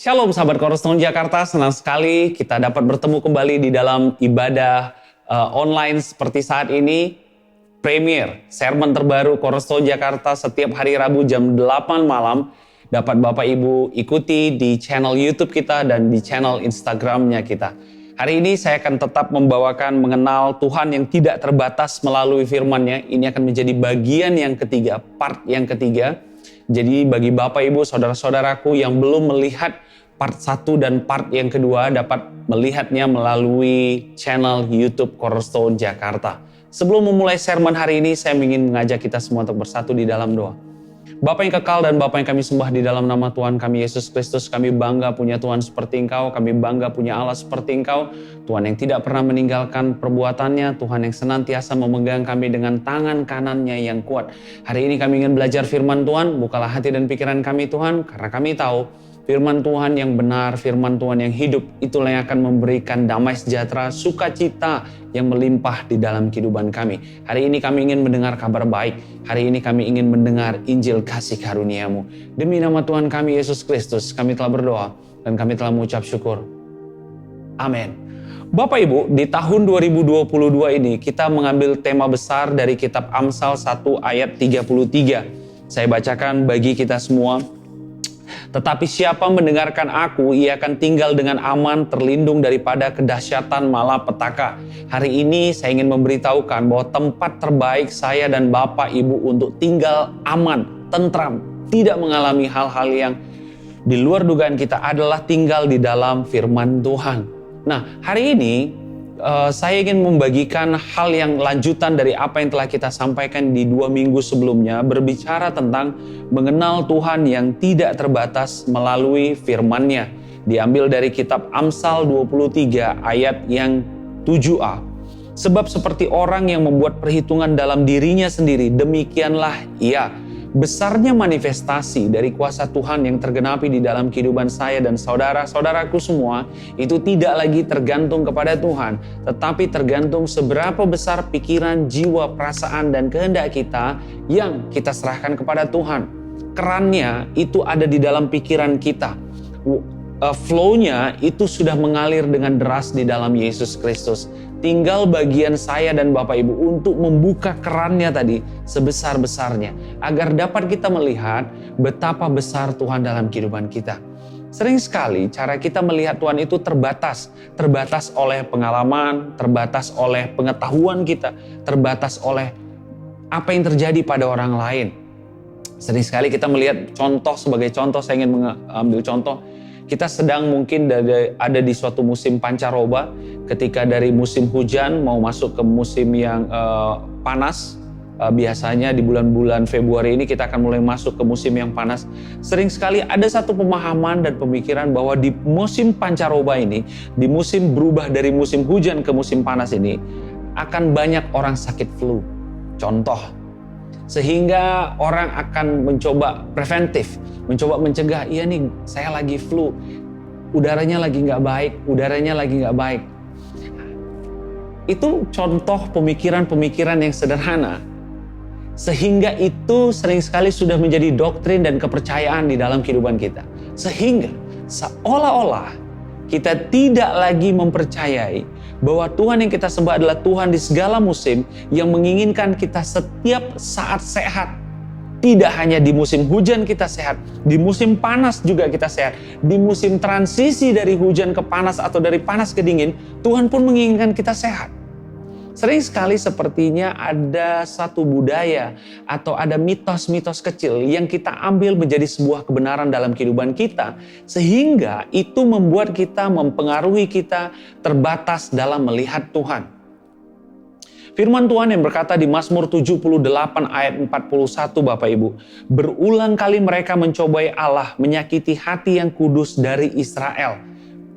Shalom sahabat Cornerstone Jakarta, senang sekali kita dapat bertemu kembali di dalam ibadah online seperti saat ini. Premier, sermon terbaru Cornerstone Jakarta setiap hari Rabu jam 8 malam. Dapat Bapak Ibu ikuti di channel YouTube kita dan di channel Instagramnya kita. Hari ini saya akan tetap membawakan mengenal Tuhan yang tidak terbatas melalui firman-Nya. Ini akan menjadi bagian yang ketiga, part yang ketiga. Jadi bagi Bapak Ibu, saudara-saudaraku yang belum melihat part 1 dan part yang kedua dapat melihatnya melalui channel YouTube Cornerstone Jakarta. Sebelum memulai sermon hari ini, saya ingin mengajak kita semua untuk bersatu di dalam doa. Bapa yang kekal dan Bapa yang kami sembah di dalam nama Tuhan kami Yesus Kristus, kami bangga punya Tuhan seperti Engkau, kami bangga punya Allah seperti Engkau, Tuhan yang tidak pernah meninggalkan perbuatannya, Tuhan yang senantiasa memegang kami dengan tangan kanannya yang kuat. Hari ini kami ingin belajar firman Tuhan, bukalah hati dan pikiran kami Tuhan, karena kami tahu firman Tuhan yang benar, firman Tuhan yang hidup, itulah yang akan memberikan damai sejahtera, sukacita yang melimpah di dalam kehidupan kami. Hari ini kami ingin mendengar kabar baik. Hari ini kami ingin mendengar Injil kasih karunia-Mu. Demi nama Tuhan kami Yesus Kristus, kami telah berdoa dan kami telah mengucap syukur. Amin. Bapak Ibu, di tahun 2022 ini kita mengambil tema besar dari kitab Amsal 1 ayat 33. Saya bacakan bagi kita semua. Tetapi siapa mendengarkan aku, ia akan tinggal dengan aman, terlindung daripada kedahsyatan malapetaka. Hari ini saya ingin memberitahukan bahwa tempat terbaik saya dan Bapak Ibu untuk tinggal aman, tentram, tidak mengalami hal-hal yang di luar dugaan kita adalah tinggal di dalam firman Tuhan. Nah, hari ini saya ingin membagikan hal yang lanjutan dari apa yang telah kita sampaikan di 2 minggu sebelumnya, berbicara tentang mengenal Tuhan yang tidak terbatas melalui firman-Nya. Diambil dari kitab Amsal 23 ayat yang 7a. Sebab seperti orang yang membuat perhitungan dalam dirinya sendiri, demikianlah ia. Besarnya manifestasi dari kuasa Tuhan yang tergenapi di dalam kehidupan saya dan saudara-saudaraku semua, itu tidak lagi tergantung kepada Tuhan, tetapi tergantung seberapa besar pikiran, jiwa, perasaan, dan kehendak kita yang kita serahkan kepada Tuhan. Kerannya itu ada di dalam pikiran kita. Flow-nya itu sudah mengalir dengan deras di dalam Yesus Kristus. Tinggal bagian saya dan Bapak Ibu untuk membuka kerannya tadi sebesar-besarnya, agar dapat kita melihat betapa besar Tuhan dalam kehidupan kita. Sering sekali cara kita melihat Tuhan itu terbatas oleh pengalaman, terbatas oleh pengetahuan kita, terbatas oleh apa yang terjadi pada orang lain. Sering sekali kita melihat contoh, sebagai contoh saya ingin mengambil contoh. Kita sedang mungkin ada di suatu musim pancaroba, ketika dari musim hujan mau masuk ke musim yang panas. Biasanya di bulan-bulan Februari ini kita akan mulai masuk ke musim yang panas. Sering sekali ada satu pemahaman dan pemikiran bahwa di musim pancaroba ini, di musim berubah dari musim hujan ke musim panas ini, akan banyak orang sakit flu. Contoh. Sehingga orang akan mencoba preventif, mencoba mencegah, iya nih saya lagi flu, udaranya lagi nggak baik. Itu contoh pemikiran-pemikiran yang sederhana. Sehingga itu sering sekali sudah menjadi doktrin dan kepercayaan di dalam kehidupan kita. Sehingga seolah-olah kita tidak lagi mempercayai bahwa Tuhan yang kita sembah adalah Tuhan di segala musim yang menginginkan kita setiap saat sehat. Tidak hanya di musim hujan kita sehat, di musim panas juga kita sehat. Di musim transisi dari hujan ke panas atau dari panas ke dingin, Tuhan pun menginginkan kita sehat. Sering sekali sepertinya ada satu budaya atau ada mitos-mitos kecil yang kita ambil menjadi sebuah kebenaran dalam kehidupan kita, sehingga itu membuat kita, mempengaruhi kita terbatas dalam melihat Tuhan. Firman Tuhan yang berkata di Mazmur 78 ayat 41 Bapak Ibu, berulang kali mereka mencobai Allah, menyakiti hati yang kudus dari Israel.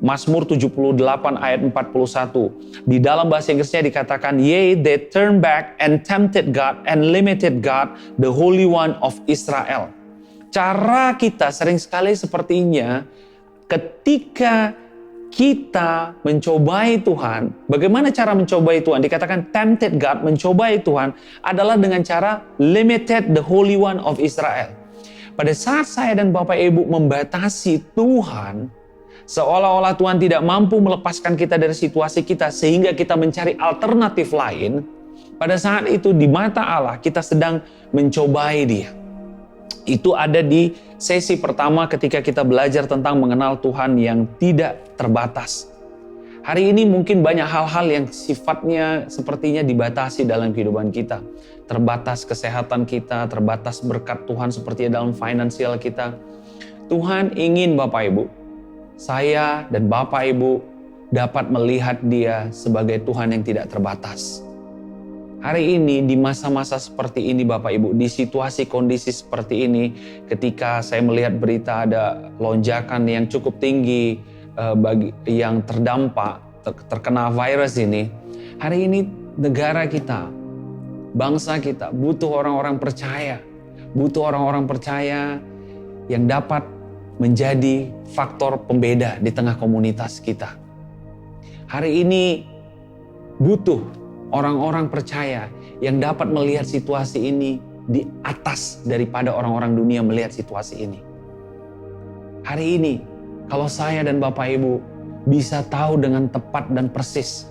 Mazmur 78 ayat 41. Di dalam bahasa Inggrisnya dikatakan, yea, they turned back and tempted God and limited God, the Holy One of Israel. Cara kita sering sekali sepertinya ketika kita mencobai Tuhan. Bagaimana cara mencobai Tuhan? Dikatakan tempted God, mencobai Tuhan adalah dengan cara limited the Holy One of Israel. Pada saat saya dan Bapak Ibu membatasi Tuhan, seolah-olah Tuhan tidak mampu melepaskan kita dari situasi kita sehingga kita mencari alternatif lain, pada saat itu di mata Allah kita sedang mencobai Dia. Itu ada di sesi pertama ketika kita belajar tentang mengenal Tuhan yang tidak terbatas. Hari ini mungkin banyak hal-hal yang sifatnya sepertinya dibatasi dalam kehidupan kita. Terbatas kesehatan kita, terbatas berkat Tuhan seperti dalam finansial kita. Tuhan ingin Bapak Ibu, saya dan Bapak Ibu dapat melihat Dia sebagai Tuhan yang tidak terbatas. Hari ini di masa-masa seperti ini Bapak Ibu, di situasi kondisi seperti ini, ketika saya melihat berita ada lonjakan yang cukup tinggi bagi yang terdampak terkena virus ini, hari ini negara kita, bangsa kita butuh orang-orang percaya yang dapat menjadi faktor pembeda di tengah komunitas kita. Hari ini butuh orang-orang percaya yang dapat melihat situasi ini di atas daripada orang-orang dunia melihat situasi ini. Hari ini, kalau saya dan Bapak Ibu bisa tahu dengan tepat dan persis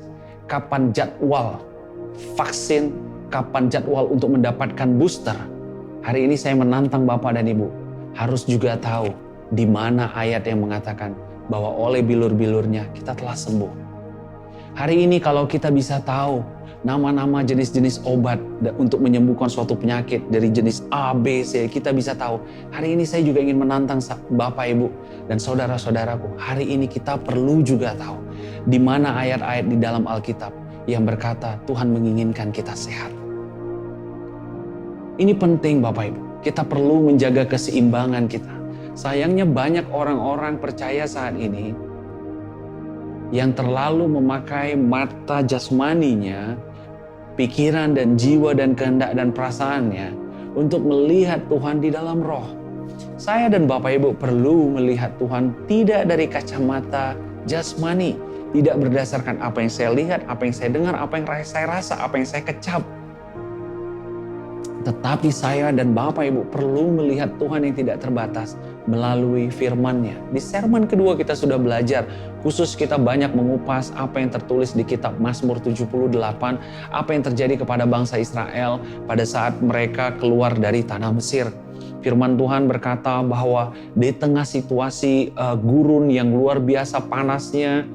kapan jadwal vaksin, kapan jadwal untuk mendapatkan booster, hari ini saya menantang Bapak dan Ibu harus juga tahu di mana ayat yang mengatakan bahwa oleh bilur-bilurnya kita telah sembuh. Hari ini kalau kita bisa tahu nama-nama jenis-jenis obat untuk menyembuhkan suatu penyakit dari jenis A, B, C, kita bisa tahu. Hari ini saya juga ingin menantang Bapak, Ibu, dan saudara-saudaraku. Hari ini kita perlu juga tahu di mana ayat-ayat di dalam Alkitab yang berkata Tuhan menginginkan kita sehat. Ini penting Bapak Ibu. Kita perlu menjaga keseimbangan kita. Sayangnya banyak orang-orang percaya saat ini yang terlalu memakai mata jasmaninya, pikiran dan jiwa dan kehendak dan perasaannya untuk melihat Tuhan di dalam roh. Saya dan Bapak Ibu perlu melihat Tuhan tidak dari kacamata jasmani, tidak berdasarkan apa yang saya lihat, apa yang saya dengar, apa yang saya rasa, apa yang saya kecap. Tetapi saya dan Bapak Ibu perlu melihat Tuhan yang tidak terbatas melalui firman-Nya. Di sermon kedua kita sudah belajar, khusus kita banyak mengupas apa yang tertulis di kitab Mazmur 78, apa yang terjadi kepada bangsa Israel pada saat mereka keluar dari tanah Mesir. Firman Tuhan berkata bahwa di tengah situasi gurun yang luar biasa panasnya,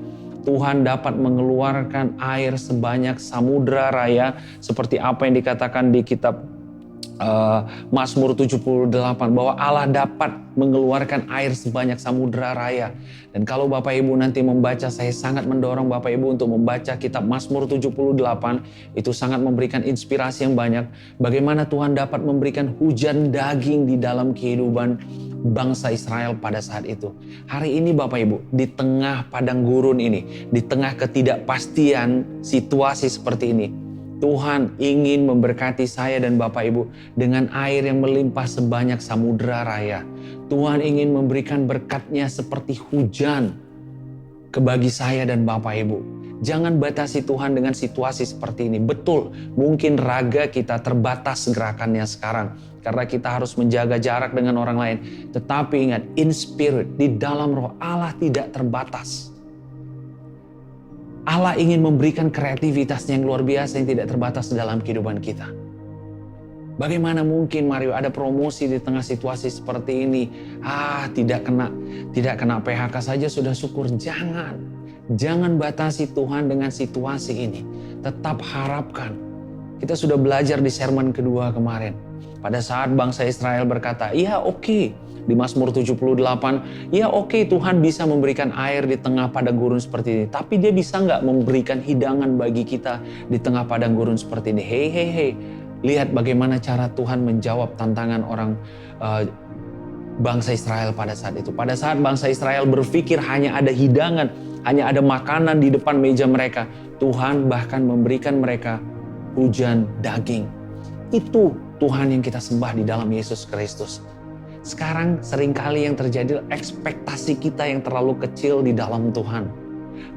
Tuhan dapat mengeluarkan air sebanyak samudra raya, seperti apa yang dikatakan di kitab Mazmur 78, bahwa Allah dapat mengeluarkan air sebanyak samudra raya. Dan kalau Bapak Ibu nanti membaca, saya sangat mendorong Bapak Ibu untuk membaca kitab Mazmur 78. Itu sangat memberikan inspirasi yang banyak. Bagaimana Tuhan dapat memberikan hujan daging di dalam kehidupan bangsa Israel pada saat itu. Hari ini Bapak Ibu, di tengah padang gurun ini, di tengah ketidakpastian situasi seperti ini, Tuhan ingin memberkati saya dan Bapak Ibu dengan air yang melimpah sebanyak samudra raya. Tuhan ingin memberikan berkat-Nya seperti hujan bagi saya dan Bapak Ibu. Jangan batasi Tuhan dengan situasi seperti ini. Betul, mungkin raga kita terbatas gerakannya sekarang karena kita harus menjaga jarak dengan orang lain. Tetapi ingat, in spirit, di dalam roh, Allah tidak terbatas. Allah ingin memberikan kreativitasnya yang luar biasa yang tidak terbatas dalam kehidupan kita. Bagaimana mungkin Mario ada promosi di tengah situasi seperti ini? Tidak kena PHK saja sudah syukur. Jangan batasi Tuhan dengan situasi ini. Tetap harapkan. Kita sudah belajar di sermon kedua kemarin. Pada saat bangsa Israel berkata, iya oke. Di Mazmur 78, ya oke, Tuhan bisa memberikan air di tengah padang gurun seperti ini. Tapi Dia bisa nggak memberikan hidangan bagi kita di tengah padang gurun seperti ini? Hei. Lihat bagaimana cara Tuhan menjawab tantangan orang bangsa Israel pada saat itu. Pada saat bangsa Israel berpikir hanya ada hidangan, hanya ada makanan di depan meja mereka, Tuhan bahkan memberikan mereka hujan daging. Itu Tuhan yang kita sembah di dalam Yesus Kristus. Sekarang seringkali yang terjadi ekspektasi kita yang terlalu kecil di dalam Tuhan.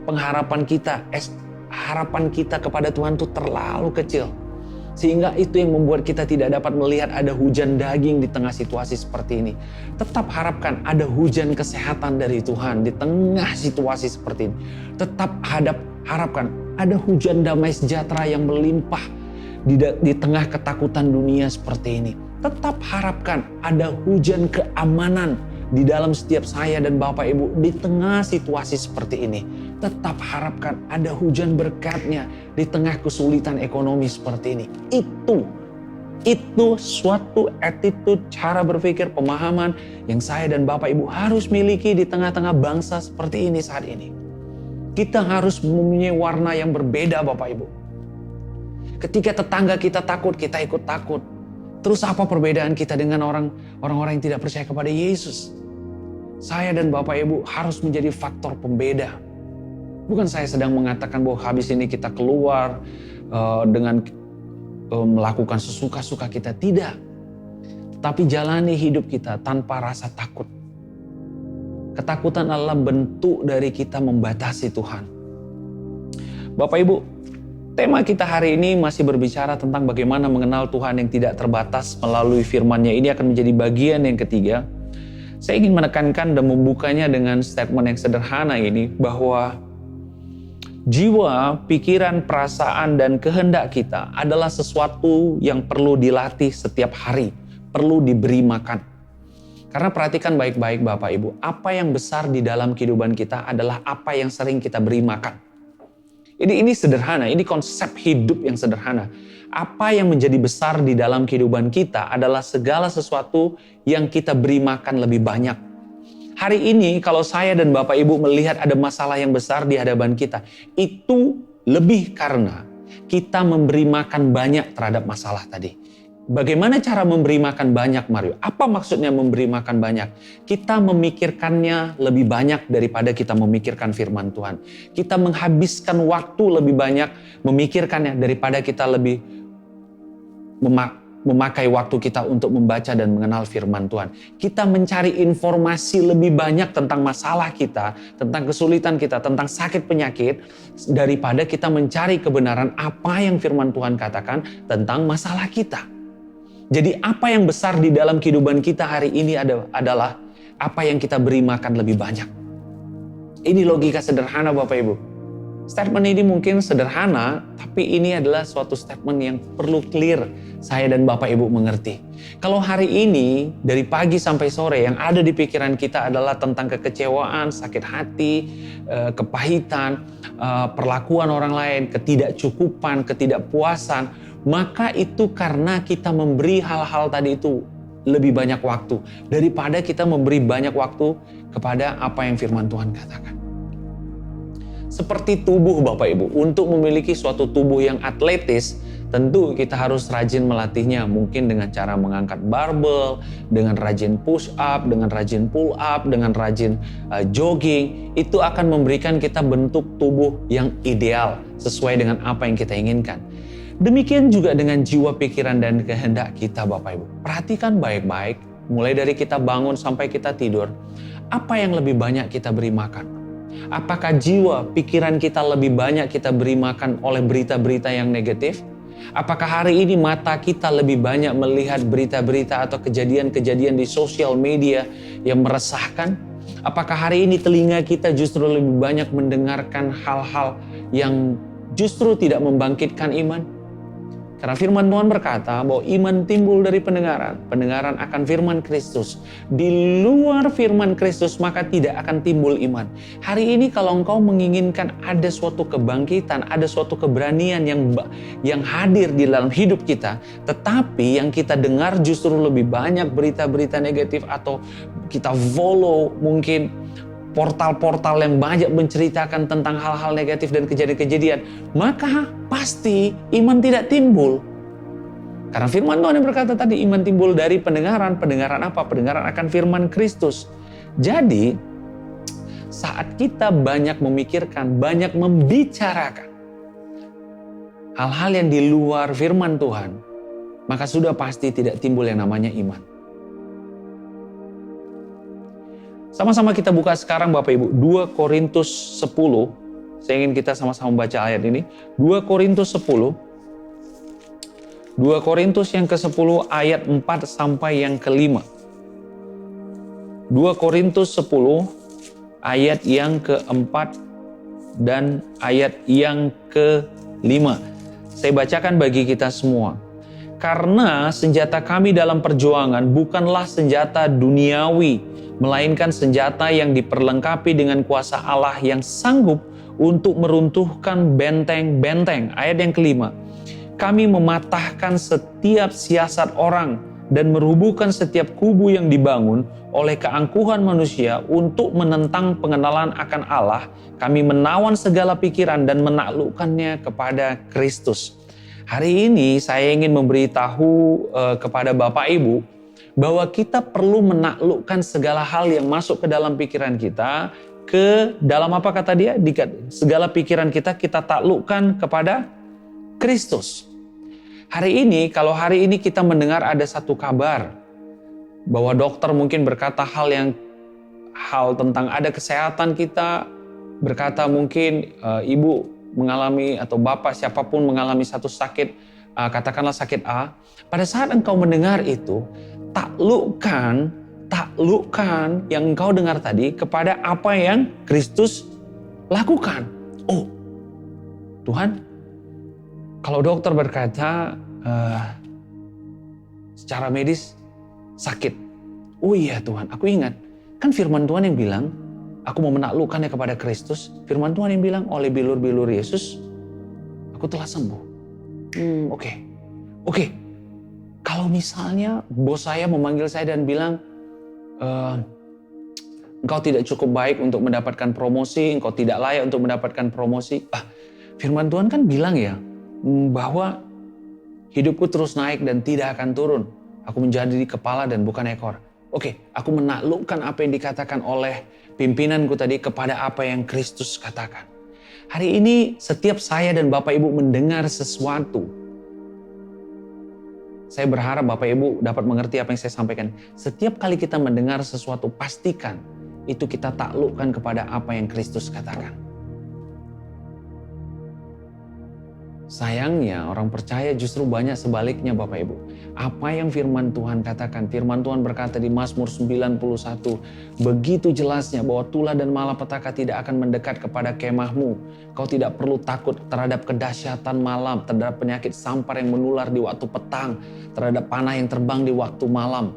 Pengharapan kita, harapan kita kepada Tuhan itu terlalu kecil. Sehingga itu yang membuat kita tidak dapat melihat ada hujan daging di tengah situasi seperti ini. Tetap harapkan ada hujan kesehatan dari Tuhan di tengah situasi seperti ini. Tetap harapkan ada hujan damai sejahtera yang melimpah di tengah ketakutan dunia seperti ini. Tetap harapkan ada hujan keamanan di dalam setiap saya dan Bapak Ibu di tengah situasi seperti ini. Tetap harapkan ada hujan berkat-Nya di tengah kesulitan ekonomi seperti ini. Itu suatu attitude, cara berpikir, pemahaman yang saya dan Bapak Ibu harus miliki di tengah-tengah bangsa seperti ini saat ini. Kita harus mempunyai warna yang berbeda, Bapak Ibu. Ketika tetangga kita takut, kita ikut takut. Terus apa perbedaan kita dengan orang-orang yang tidak percaya kepada Yesus? Saya dan Bapak Ibu harus menjadi faktor pembeda. Bukan saya sedang mengatakan bahwa habis ini kita keluar dengan melakukan sesuka-suka kita. Tidak. Tapi jalani hidup kita tanpa rasa takut. Ketakutan adalah bentuk dari kita membatasi Tuhan. Bapak Ibu, tema kita hari ini masih berbicara tentang bagaimana mengenal Tuhan yang tidak terbatas melalui firman-Nya. Ini akan menjadi bagian yang ketiga. Saya ingin menekankan dan membukanya dengan statement yang sederhana ini, bahwa jiwa, pikiran, perasaan, dan kehendak kita adalah sesuatu yang perlu dilatih setiap hari, perlu diberi makan. Karena perhatikan baik-baik Bapak Ibu, apa yang besar di dalam kehidupan kita adalah apa yang sering kita beri makan. Ini sederhana, ini konsep hidup yang sederhana. Apa yang menjadi besar di dalam kehidupan kita adalah segala sesuatu yang kita beri makan lebih banyak. Hari ini kalau saya dan Bapak Ibu melihat ada masalah yang besar di hadapan kita, itu lebih karena kita memberi makan banyak terhadap masalah tadi. Bagaimana cara memberi makan banyak, Mario? Apa maksudnya memberi makan banyak? Kita memikirkannya lebih banyak daripada kita memikirkan firman Tuhan. Kita menghabiskan waktu lebih banyak memikirkannya daripada kita lebih memakai waktu kita untuk membaca dan mengenal firman Tuhan. Kita mencari informasi lebih banyak tentang masalah kita, tentang kesulitan kita, tentang sakit penyakit, daripada kita mencari kebenaran apa yang firman Tuhan katakan tentang masalah kita. Jadi apa yang besar di dalam kehidupan kita hari ini adalah apa yang kita beri makan lebih banyak. Ini logika sederhana Bapak Ibu. Statement ini mungkin sederhana, tapi ini adalah suatu statement yang perlu clear saya dan Bapak Ibu mengerti. Kalau hari ini dari pagi sampai sore yang ada di pikiran kita adalah tentang kekecewaan, sakit hati, kepahitan, perlakuan orang lain, ketidakcukupan, ketidakpuasan, maka itu karena kita memberi hal-hal tadi itu lebih banyak waktu daripada kita memberi banyak waktu kepada apa yang firman Tuhan katakan. Seperti tubuh Bapak Ibu, untuk memiliki suatu tubuh yang atletis, tentu kita harus rajin melatihnya, mungkin dengan cara mengangkat barbel, dengan rajin push up, dengan rajin pull up, dengan rajin jogging. Itu akan memberikan kita bentuk tubuh yang ideal sesuai dengan apa yang kita inginkan. Demikian juga dengan jiwa, pikiran, dan kehendak kita Bapak Ibu. Perhatikan baik-baik, mulai dari kita bangun sampai kita tidur, apa yang lebih banyak kita beri makan? Apakah jiwa, pikiran kita lebih banyak kita beri makan oleh berita-berita yang negatif? Apakah hari ini mata kita lebih banyak melihat berita-berita atau kejadian-kejadian di sosial media yang meresahkan? Apakah hari ini telinga kita justru lebih banyak mendengarkan hal-hal yang justru tidak membangkitkan iman? Karena firman Tuhan berkata bahwa iman timbul dari pendengaran, pendengaran akan firman Kristus. Di luar firman Kristus maka tidak akan timbul iman. Hari ini kalau engkau menginginkan ada suatu kebangkitan, ada suatu keberanian yang hadir di dalam hidup kita, tetapi yang kita dengar justru lebih banyak berita-berita negatif, atau kita follow mungkin portal-portal yang banyak menceritakan tentang hal-hal negatif dan kejadian-kejadian, maka pasti iman tidak timbul. Karena firman Tuhan yang berkata tadi, iman timbul dari pendengaran. Pendengaran apa? Pendengaran akan firman Kristus. Jadi, saat kita banyak memikirkan, banyak membicarakan hal-hal yang di luar firman Tuhan, maka sudah pasti tidak timbul yang namanya iman. Sama-sama kita buka sekarang Bapak Ibu, 2 Korintus 10. Saya ingin kita sama-sama baca ayat ini. 2 Korintus 10. 2 2 Korintus yang ke-10 ayat 4 sampai yang ke-5. 2 Korintus 10 ayat yang ke-4 dan ayat yang ke-5. Saya bacakan bagi kita semua. Karena senjata kami dalam perjuangan bukanlah senjata duniawi, melainkan senjata yang diperlengkapi dengan kuasa Allah yang sanggup untuk meruntuhkan benteng-benteng. Ayat yang ke-5. Kami mematahkan setiap siasat orang dan merubuhkan setiap kubu yang dibangun oleh keangkuhan manusia untuk menentang pengenalan akan Allah. Kami menawan segala pikiran dan menaklukkannya kepada Kristus. Hari ini saya ingin memberitahu kepada Bapak Ibu bahwa kita perlu menaklukkan segala hal yang masuk ke dalam pikiran kita, ke dalam apa kata dia? Segala pikiran kita taklukkan kepada Kristus. Hari ini, kalau hari ini kita mendengar ada satu kabar bahwa dokter mungkin berkata hal tentang ada kesehatan kita, berkata mungkin ibu mengalami atau bapak siapapun mengalami satu sakit, katakanlah sakit A. Pada saat engkau mendengar itu, taklukkan yang engkau dengar tadi kepada apa yang Kristus lakukan. Oh, Tuhan, kalau dokter berkata secara medis sakit. Oh iya Tuhan, aku ingat. Kan firman Tuhan yang bilang, aku mau menaklukkannya kepada Kristus. Firman Tuhan yang bilang, oleh bilur-bilur Yesus, aku telah sembuh. Oke. Kalau misalnya bos saya memanggil saya dan bilang, engkau tidak cukup baik untuk mendapatkan promosi, engkau tidak layak untuk mendapatkan promosi. Firman Tuhan kan bilang ya, bahwa hidupku terus naik dan tidak akan turun. Aku menjadi kepala dan bukan ekor. Oke, aku menaklukkan apa yang dikatakan oleh pimpinanku tadi kepada apa yang Kristus katakan. Hari ini setiap saya dan Bapak Ibu mendengar sesuatu, saya berharap Bapak Ibu dapat mengerti apa yang saya sampaikan. Setiap kali kita mendengar sesuatu, pastikan itu kita taklukkan kepada apa yang Kristus katakan. Sayangnya orang percaya justru banyak sebaliknya Bapak Ibu. Apa yang firman Tuhan katakan, firman Tuhan berkata di Mazmur 91, begitu jelasnya bahwa tulah dan malapetaka tidak akan mendekat kepada kemahmu. Kau tidak perlu takut terhadap kedahsyatan malam, terhadap penyakit sampar yang menular di waktu petang, terhadap panah yang terbang di waktu malam.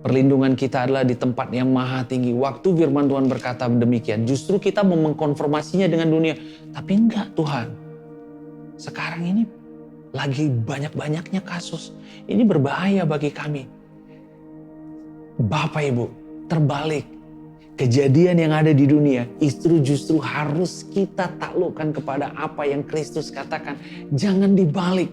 Perlindungan kita adalah di tempat yang maha tinggi. Waktu firman Tuhan berkata demikian, justru kita mau mengkonfirmasinya dengan dunia. Tapi enggak Tuhan. Sekarang ini lagi banyak-banyaknya kasus. Ini berbahaya bagi kami. Bapak Ibu, terbalik. Kejadian yang ada di dunia justru harus kita taklukkan kepada apa yang Kristus katakan. Jangan dibalik.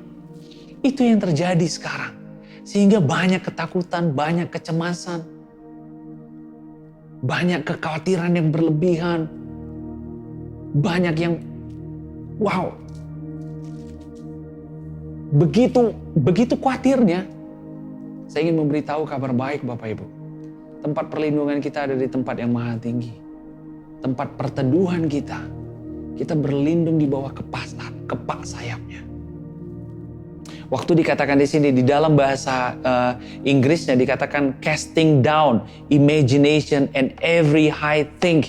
Itu yang terjadi sekarang. Sehingga banyak ketakutan, banyak kecemasan. Banyak kekhawatiran yang berlebihan. Banyak yang wow. Begitu khawatirnya, saya ingin memberitahu kabar baik Bapak Ibu. Tempat perlindungan kita ada di tempat yang maha tinggi. Tempat perteduhan kita berlindung di bawah kepak sayapnya. Waktu dikatakan di sini, di dalam bahasa Inggrisnya dikatakan casting down imagination and every high thing.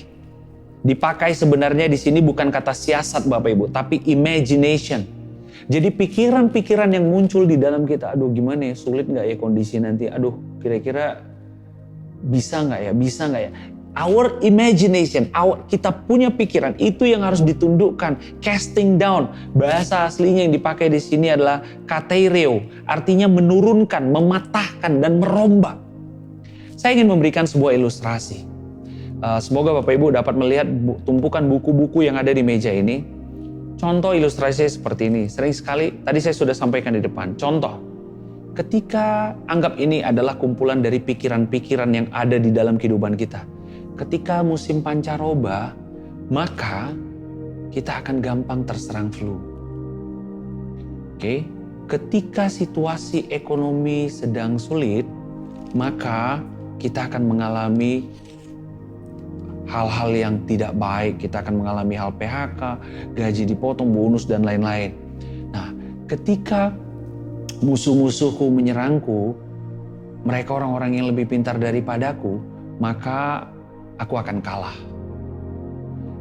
Dipakai sebenarnya di sini bukan kata siasat Bapak Ibu, tapi imagination. Jadi pikiran-pikiran yang muncul di dalam kita, aduh gimana ya, sulit gak ya kondisi nanti, aduh kira-kira bisa gak ya. Our imagination, kita punya pikiran, itu yang harus ditundukkan, casting down. Bahasa aslinya yang dipakai di sini adalah kateireo, artinya menurunkan, mematahkan, dan merombak. Saya ingin memberikan sebuah ilustrasi. Semoga Bapak Ibu dapat melihat tumpukan buku-buku yang ada di meja ini. Contoh ilustrasi seperti ini, sering sekali tadi saya sudah sampaikan di depan. Contoh, ketika anggap ini adalah kumpulan dari pikiran-pikiran yang ada di dalam kehidupan kita. Ketika musim pancaroba, maka kita akan gampang terserang flu. Oke, ketika situasi ekonomi sedang sulit, maka kita akan mengalami hal-hal yang tidak baik, kita akan mengalami hal PHK, gaji dipotong, bonus, dan lain-lain. Nah, ketika musuh-musuhku menyerangku, mereka orang-orang yang lebih pintar daripadaku, maka aku akan kalah.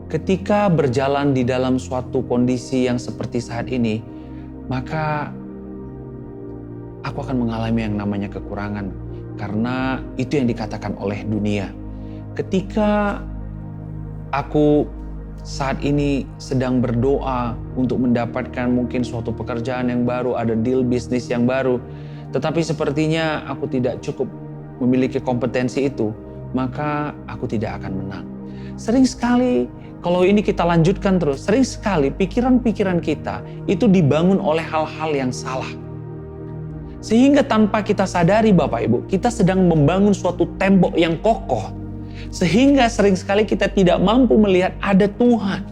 Ketika berjalan di dalam suatu kondisi yang seperti saat ini, maka aku akan mengalami yang namanya kekurangan. Karena itu yang dikatakan oleh dunia. Ketika aku saat ini sedang berdoa untuk mendapatkan mungkin suatu pekerjaan yang baru, ada deal bisnis yang baru, tetapi sepertinya aku tidak cukup memiliki kompetensi itu, maka aku tidak akan menang. Sering sekali kalau ini kita lanjutkan terus, sering sekali pikiran-pikiran kita itu dibangun oleh hal-hal yang salah. Sehingga tanpa kita sadari Bapak Ibu, kita sedang membangun suatu tembok yang kokoh. Sehingga sering sekali kita tidak mampu melihat ada Tuhan.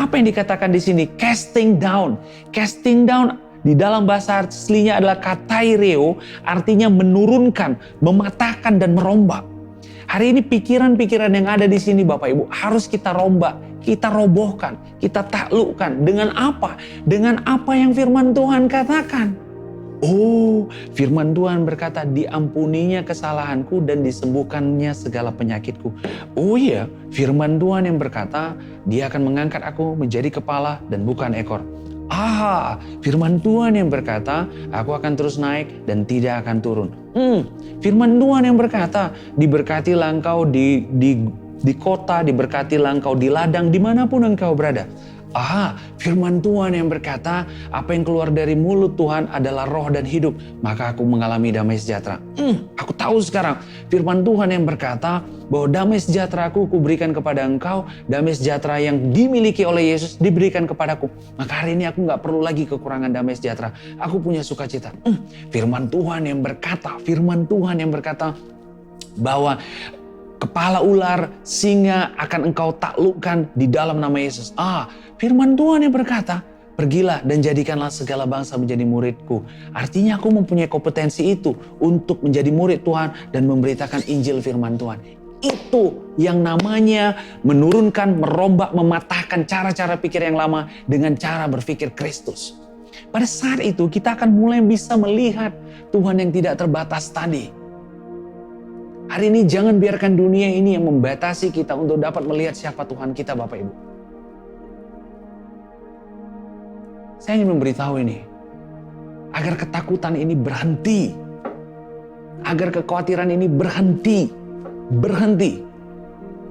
Apa yang dikatakan di sini? Casting down. Casting down di dalam bahasa aslinya adalah kataireo, artinya menurunkan, mematahkan dan merombak. Hari ini pikiran-pikiran yang ada di sini Bapak Ibu harus kita rombak, kita robohkan, kita taklukkan. Dengan apa? Dengan apa yang firman Tuhan katakan. Oh, firman Tuhan berkata diampuninya kesalahanku dan disembuhkannya segala penyakitku. Oh iya, firman Tuhan yang berkata dia akan mengangkat aku menjadi kepala dan bukan ekor. Firman Tuhan yang berkata, aku akan terus naik dan tidak akan turun. Firman Tuhan yang berkata, diberkatilah engkau di kota, diberkatilah engkau di ladang, dimanapun engkau berada. Firman Tuhan yang berkata, apa yang keluar dari mulut Tuhan adalah roh dan hidup, maka aku mengalami damai sejahtera. Aku tahu sekarang, firman Tuhan yang berkata, bahwa damai sejahtera aku berikan kepada engkau, damai sejahtera yang dimiliki oleh Yesus diberikan kepadaku. Maka hari ini aku gak perlu lagi kekurangan damai sejahtera, aku punya sukacita. Firman Tuhan yang berkata, bahwa kepala ular, singa akan engkau taklukkan di dalam nama Yesus. Firman Tuhan yang berkata, pergilah dan jadikanlah segala bangsa menjadi muridku. Artinya aku mempunyai kompetensi itu untuk menjadi murid Tuhan dan memberitakan Injil firman Tuhan. Itu yang namanya menurunkan, merombak, mematahkan cara-cara pikir yang lama dengan cara berpikir Kristus. Pada saat itu kita akan mulai bisa melihat Tuhan yang tidak terbatas tadi. Hari ini jangan biarkan dunia ini yang membatasi kita untuk dapat melihat siapa Tuhan kita Bapak Ibu. Saya ingin memberitahu ini, agar ketakutan ini berhenti. Agar kekhawatiran ini berhenti.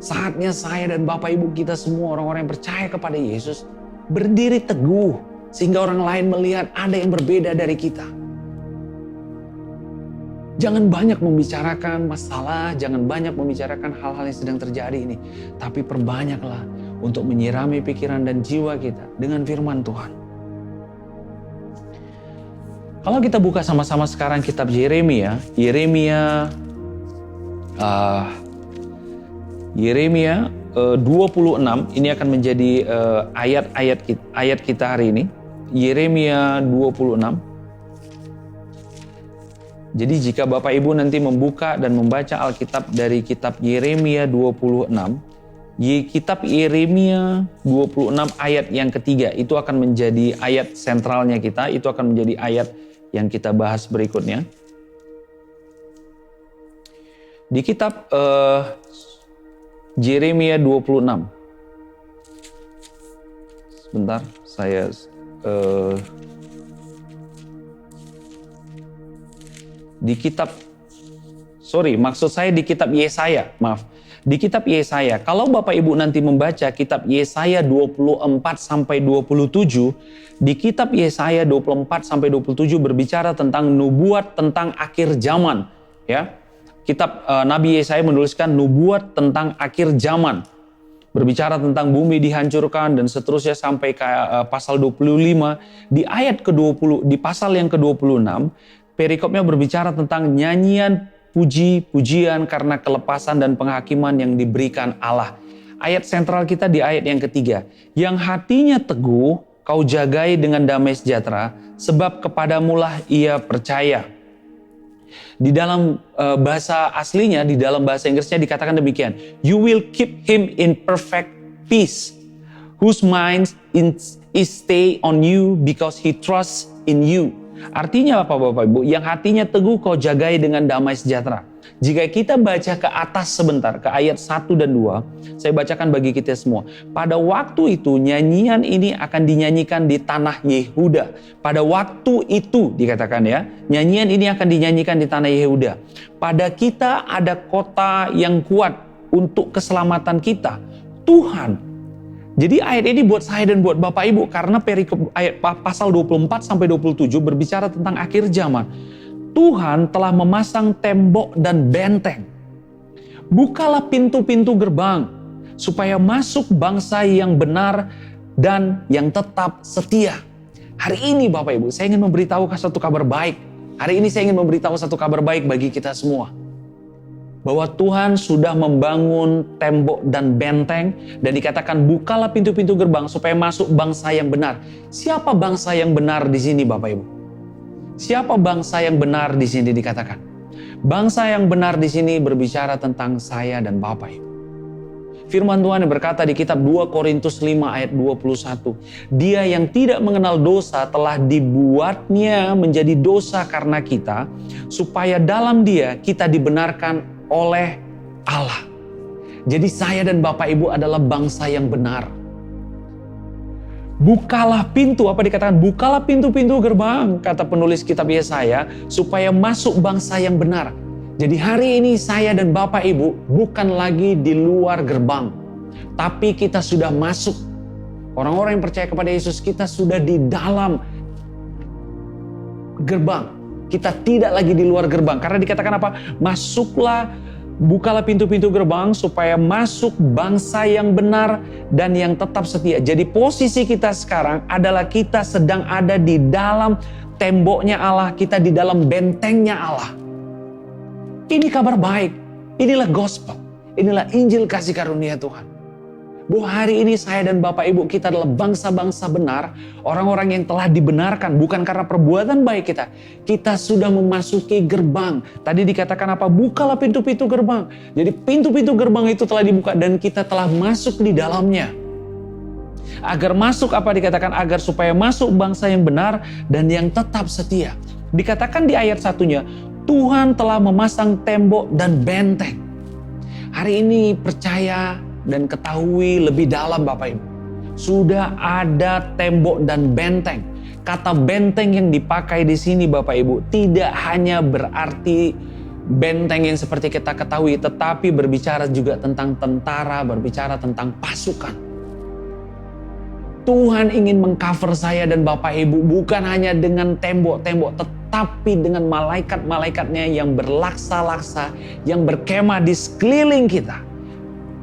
Saatnya saya dan Bapak Ibu kita semua orang-orang yang percaya kepada Yesus berdiri teguh. Sehingga orang lain melihat ada yang berbeda dari kita. Jangan banyak membicarakan masalah, jangan banyak membicarakan hal-hal yang sedang terjadi ini. Tapi perbanyaklah untuk menyirami pikiran dan jiwa kita dengan firman Tuhan. Kalau kita buka sama-sama sekarang kitab Yeremia 26, ini akan menjadi ayat kita hari ini. Yeremia 26. Jadi jika Bapak Ibu nanti membuka dan membaca Alkitab dari kitab Yeremia 26, kitab Yeremia 26 ayat yang ketiga, itu akan menjadi ayat sentralnya kita, itu akan menjadi ayat yang kita bahas berikutnya. Di kitab Yeremia 26. Sebentar, saya di kitab Yesaya, Di kitab Yesaya, kalau Bapak Ibu nanti membaca kitab Yesaya 24 sampai 27, di kitab Yesaya 24 sampai 27 berbicara tentang nubuat tentang akhir zaman, ya. Kitab Nabi Yesaya menuliskan nubuat tentang akhir zaman. Berbicara tentang bumi dihancurkan dan seterusnya sampai ke pasal 25. Di ayat ke-20, di pasal yang ke-26, perikopnya berbicara tentang nyanyian puji-pujian karena kelepasan dan penghakiman yang diberikan Allah. Ayat sentral kita di ayat yang ketiga. Yang hatinya teguh, kau jagai dengan damai sejahtera, sebab kepadamulah ia percaya. Di dalam bahasa aslinya, di dalam bahasa Inggrisnya dikatakan demikian. You will keep him in perfect peace, whose mind is stay on you because he trusts in you. Artinya apa Bapak Ibu? Yang hatinya teguh kau jagai dengan damai sejahtera. Jika kita baca ke atas sebentar, ke ayat 1 dan 2, saya bacakan bagi kita semua. Pada waktu itu nyanyian ini akan dinyanyikan di tanah Yehuda. Pada waktu itu dikatakan ya, nyanyian ini akan dinyanyikan di tanah Yehuda. Pada kita ada kota yang kuat untuk keselamatan kita, Tuhan. Jadi ayat ini buat saya dan buat Bapak Ibu karena perikop ayat pasal 24 sampai 27 berbicara tentang akhir zaman. Tuhan telah memasang tembok dan benteng. Bukalah pintu-pintu gerbang supaya masuk bangsa yang benar dan yang tetap setia. Hari ini Bapak Ibu, saya ingin memberitahu satu kabar baik. Hari ini saya ingin memberitahu satu kabar baik bagi kita semua. Bahwa Tuhan sudah membangun tembok dan benteng dan dikatakan bukalah pintu-pintu gerbang supaya masuk bangsa yang benar. Siapa bangsa yang benar di sini Bapak Ibu? Siapa bangsa yang benar di sini dikatakan? Bangsa yang benar di sini berbicara tentang saya dan Bapak Ibu. Firman Tuhan yang berkata di kitab 2 Korintus 5 ayat 21. Dia yang tidak mengenal dosa telah dibuatnya menjadi dosa karena kita, supaya dalam dia kita dibenarkan oleh Allah. Jadi saya dan Bapak Ibu adalah bangsa yang benar. Bukalah pintu, apa dikatakan? Bukalah pintu-pintu gerbang, kata penulis kitab Yesaya, supaya masuk bangsa yang benar. Jadi hari ini saya dan Bapak Ibu bukan lagi di luar gerbang, tapi kita sudah masuk. Orang-orang yang percaya kepada Yesus, kita sudah di dalam gerbang. Kita tidak lagi di luar gerbang. Karena dikatakan apa? Masuklah, bukalah pintu-pintu gerbang supaya masuk bangsa yang benar dan yang tetap setia. Jadi posisi kita sekarang adalah kita sedang ada di dalam temboknya Allah. Kita di dalam bentengnya Allah. Ini kabar baik. Inilah gospel. Inilah Injil kasih karunia Tuhan. Bahwa hari ini saya dan Bapak Ibu kita adalah bangsa-bangsa benar, orang-orang yang telah dibenarkan bukan karena perbuatan baik kita. Kita sudah memasuki gerbang. Tadi dikatakan apa? Bukalah pintu-pintu gerbang. Jadi pintu-pintu gerbang itu telah dibuka dan kita telah masuk di dalamnya. Agar masuk apa dikatakan? Agar supaya masuk bangsa yang benar dan yang tetap setia. Dikatakan di ayat satunya, Tuhan telah memasang tembok dan benteng. Hari ini percaya dan ketahui lebih dalam Bapak Ibu. Sudah ada tembok dan benteng. Kata benteng yang dipakai di sini Bapak Ibu tidak hanya berarti benteng yang seperti kita ketahui, tetapi berbicara juga tentang tentara, berbicara tentang pasukan. Tuhan ingin mengcover saya dan Bapak Ibu bukan hanya dengan tembok-tembok, tetapi dengan malaikat-malaikatnya yang berlaksa-laksa, yang berkemah di sekeliling kita.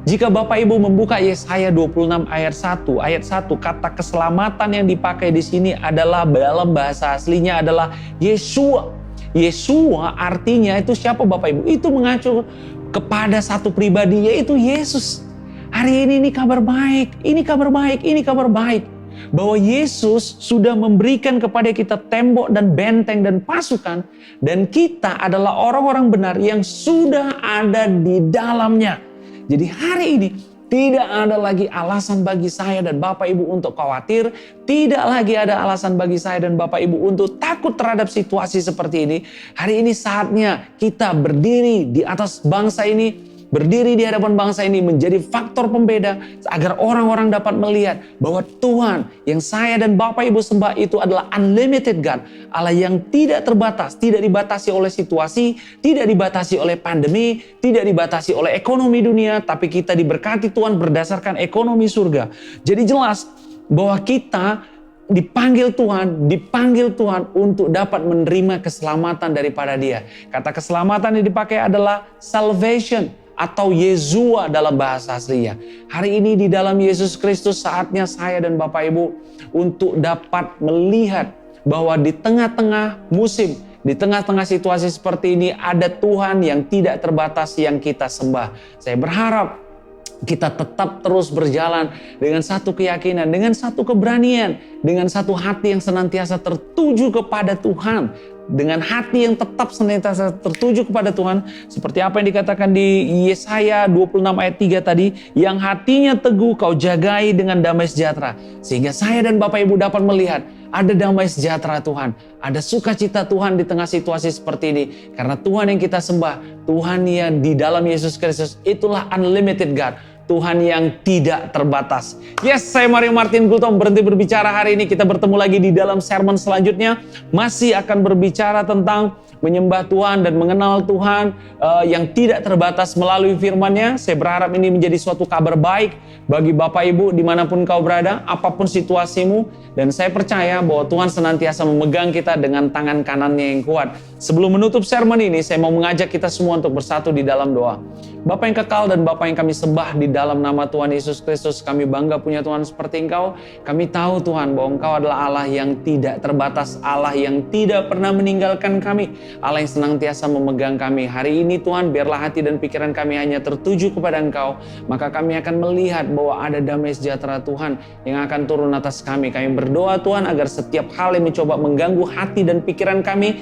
Jika Bapak Ibu membuka Yesaya 26 ayat 1, kata keselamatan yang dipakai di sini adalah dalam bahasa aslinya adalah Yeshua. Yeshua artinya itu siapa Bapak Ibu? Itu mengacu kepada satu pribadi yaitu Yesus. Hari ini kabar baik, ini kabar baik, ini kabar baik. Bahwa Yesus sudah memberikan kepada kita tembok dan benteng dan pasukan. Dan kita adalah orang-orang benar yang sudah ada di dalamnya. Jadi hari ini tidak ada lagi alasan bagi saya dan Bapak Ibu untuk khawatir. Tidak lagi ada alasan bagi saya dan Bapak Ibu untuk takut terhadap situasi seperti ini. Hari ini saatnya kita berdiri di atas bangsa ini. Berdiri di hadapan bangsa ini menjadi faktor pembeda agar orang-orang dapat melihat bahwa Tuhan yang saya dan Bapak Ibu sembah itu adalah unlimited God. Allah yang tidak terbatas, tidak dibatasi oleh situasi, tidak dibatasi oleh pandemi, tidak dibatasi oleh ekonomi dunia, tapi kita diberkati Tuhan berdasarkan ekonomi surga. Jadi jelas bahwa kita dipanggil Tuhan untuk dapat menerima keselamatan daripada Dia. Kata keselamatan yang dipakai adalah salvation atau Yeshua dalam bahasa aslinya. Hari ini di dalam Yesus Kristus saatnya saya dan Bapak Ibu untuk dapat melihat bahwa di tengah-tengah musim, di tengah-tengah situasi seperti ini ada Tuhan yang tidak terbatas yang kita sembah. Saya berharap kita tetap terus berjalan dengan satu keyakinan, dengan satu keberanian, dengan satu hati yang senantiasa tertuju kepada Tuhan, dengan hati yang tetap senantiasa tertuju kepada Tuhan, seperti apa yang dikatakan di Yesaya 26 ayat 3 tadi, yang hatinya teguh kau jagai dengan damai sejahtera, sehingga saya dan Bapak Ibu dapat melihat ada damai sejahtera Tuhan, ada sukacita Tuhan di tengah situasi seperti ini, karena Tuhan yang kita sembah, Tuhan yang di dalam Yesus Kristus, itulah unlimited God, Tuhan yang tidak terbatas. Yes, saya Mario Martin Gultom berhenti berbicara hari ini. Kita bertemu lagi di dalam sermon selanjutnya. Masih akan berbicara tentang menyembah Tuhan dan mengenal Tuhan yang tidak terbatas melalui firman-Nya. Saya berharap ini menjadi suatu kabar baik bagi Bapak Ibu dimanapun kau berada, apapun situasimu. Dan saya percaya bahwa Tuhan senantiasa memegang kita dengan tangan kanannya yang kuat. Sebelum menutup sermon ini, saya mau mengajak kita semua untuk bersatu di dalam doa. Bapa yang kekal dan Bapa yang kami sembah di dalam nama Tuhan Yesus Kristus, kami bangga punya Tuhan seperti Engkau. Kami tahu Tuhan bahwa Engkau adalah Allah yang tidak terbatas, Allah yang tidak pernah meninggalkan kami, Allah yang senantiasa memegang kami. Hari ini Tuhan, biarlah hati dan pikiran kami hanya tertuju kepada Engkau, maka kami akan melihat bahwa ada damai sejahtera Tuhan yang akan turun atas kami. Kami berdoa Tuhan agar setiap hal yang mencoba mengganggu hati dan pikiran kami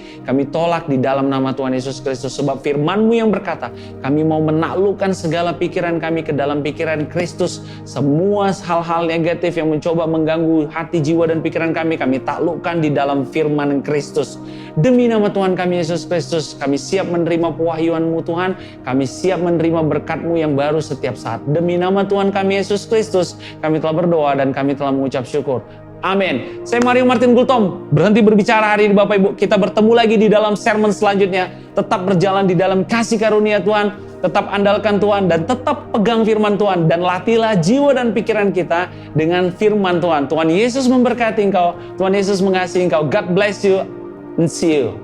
tolak di dalam nama Tuhan Yesus Kristus. Sebab firman-Mu yang berkata, kami mau menaklukkan segala pikiran kami ke dalam pikiran Kristus. Semua hal-hal negatif yang mencoba mengganggu hati, jiwa, dan pikiran kami taklukkan di dalam firman Kristus. Demi nama Tuhan kami Yesus Kristus, kami siap menerima pewahyuan-Mu Tuhan. Kami siap menerima berkat-Mu yang baru setiap saat. Demi nama Tuhan kami Yesus Kristus, kami telah berdoa dan kami telah mengucap syukur. Amin. Saya Mario Martin Gultom, berhenti berbicara hari ini Bapak Ibu. Kita bertemu lagi di dalam sermon selanjutnya. Tetap berjalan di dalam kasih karunia Tuhan, tetap andalkan Tuhan, dan tetap pegang firman Tuhan. Dan latihlah jiwa dan pikiran kita dengan firman Tuhan. Tuhan Yesus memberkati engkau, Tuhan Yesus mengasihi engkau. God bless you and see you.